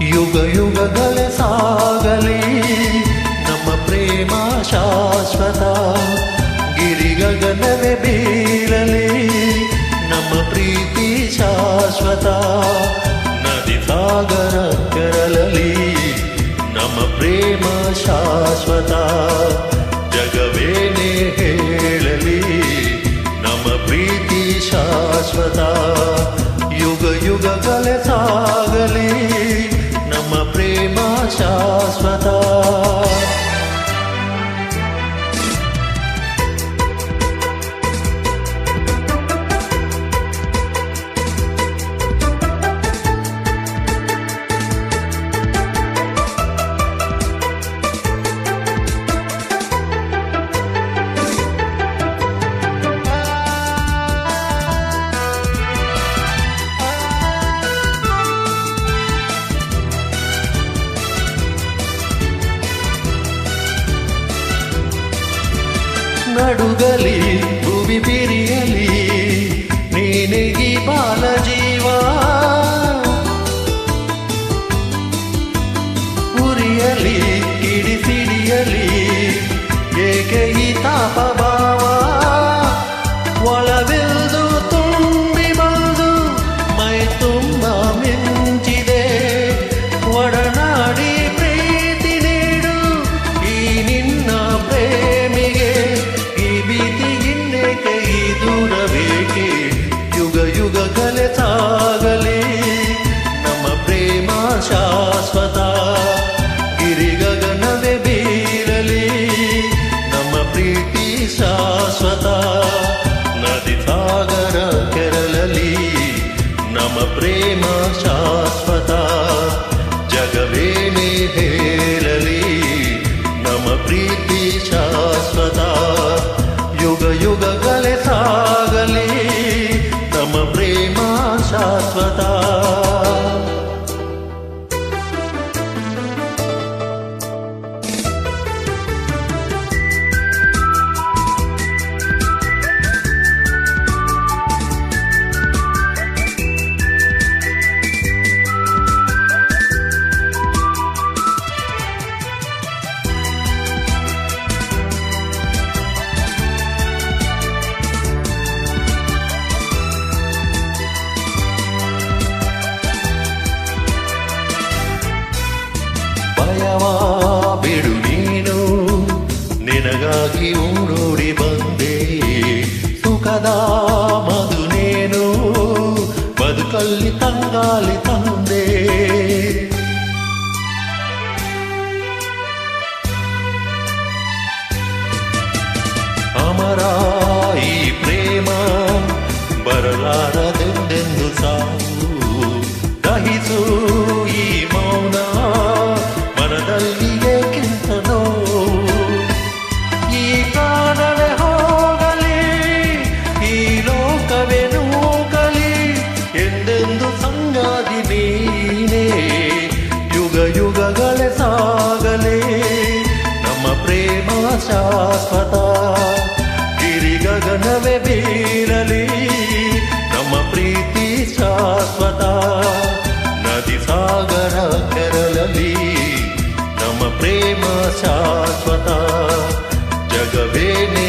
ಯುಗ ಯುಗಗಳ ಸಾಗಲಿ ನಮ್ಮ ಪ್ರೇಮ ಶಾಶ್ವತ. ಗಿರಿ ಗಗನವೇ ಬೀರಲಿ ನಮ್ಮ ಪ್ರೀತಿ ಶಾಶ್ವತ. ನದಿ ಸಾಗರ ಕೆರಳಲಿ ನಮ್ಮ ಪ್ರೇಮ ಶಾಶ್ವತ. ಜಗವೇನೇ ಹೇಳಲಿ ನಮ್ಮ ಪ್ರೀತಿ ಶಾಶ್ವತ. ಯುಗ ಯುಗಗಳ ಸಾಗಲಿ ನಮ್ಮ ಪ್ರೇಮ ಶಾಶ್ವತ. ನಡುಗಲಿ ಭೂಮಿ ಬಿರಿಯಲಿ ನೀನೆಗಿ ಬಾಲ ಜೀವ. ಉರಿಯಲಿ ಕಿಡಿಸಿಡಿಯಲಿ ಏಕೆ ಈ ತಾಪ ಭಾವ. ಒಳವೆಲ್ದು ತುಂಬಿ ಬಂದು ಮೈ ತುಂಬ ಮಿಂಚಿದೆ. ಒಡನಾಡಿ ಪ್ರೀತಿ ನೀಡು ಈ ನಿನ್ನ ಪ್ರೇಮಿಗೆ. ದೂರಬೇಕೆ ಯುಗ ಯುಗಗಳ ಸಾಗಲಿ ನಮ್ಮ ಪ್ರೇಮ ಶಾಶ್ವತ. ಗಿರಿ ಗಗನವೇ ಬೀರಲಿ ನಮ್ಮ ಪ್ರೀತಿ ಶಾಶ್ವತ. ನದಿ ಸಾಗರ ಕೆರಳಲಿ ನಮ್ಮ ಪ್ರೇಮ ಶಾಶ್ವತ. ಜಗವೇನೇ ಹೇಳಲಿ ನಮ್ಮ ಪ್ರೀತಿ ಶಾಶ್ವತ. ಯುಗ ಯುಗಗಳ ಸಾಗಲಿ ನಮ್ಮ ಪ್ರೇಮ ಶಾಶ್ವತ. ಭಯವಾ ಬಿಡು ನೀನು ನಿನಗಾಗಿ ಓಡೋಡಿ ಬಂದೆ. ಸುಖದ ಮಧು ನೇನು ಬದುಕಲ್ಲಿ ತಂಗಾಲಿ ತಂದೆ. ಅಮರ ಈ ಪ್ರೇಮ ಬರಲಾರದೆಂದೆಂದು ಸಾವು. ದಹಿಸು ಈ ಮೌನ ಮನದಲ್ಲಿ ಏಕಿಂತ ನೋವು. ಈ ಪ್ರಾಣವೇ ಹೋಗಲಿ ಈ ಲೋಕವೇ ನೂಗಲಿ ಎಂದೆಂದು ಸಂಗಾದಿ ನೀನೇ. ಯುಗ ಯುಗಗಳ ಸಾಗಲಿ ನಮ್ಮ ಪ್ರೇಮ ಶಾಶ್ವತ. ಗಿರಿ ಗಗನವೇ ಬೀರಲಿ ನಮ್ಮ ಪ್ರೀತಿ ಶಾಶ್ವತ. ನದಿ ಸಾಗರ ಕೆರಳಲಿ ನಮ್ಮ ಪ್ರೇಮ ಶಾಶ್ವತ. ಜಗವೇನೇ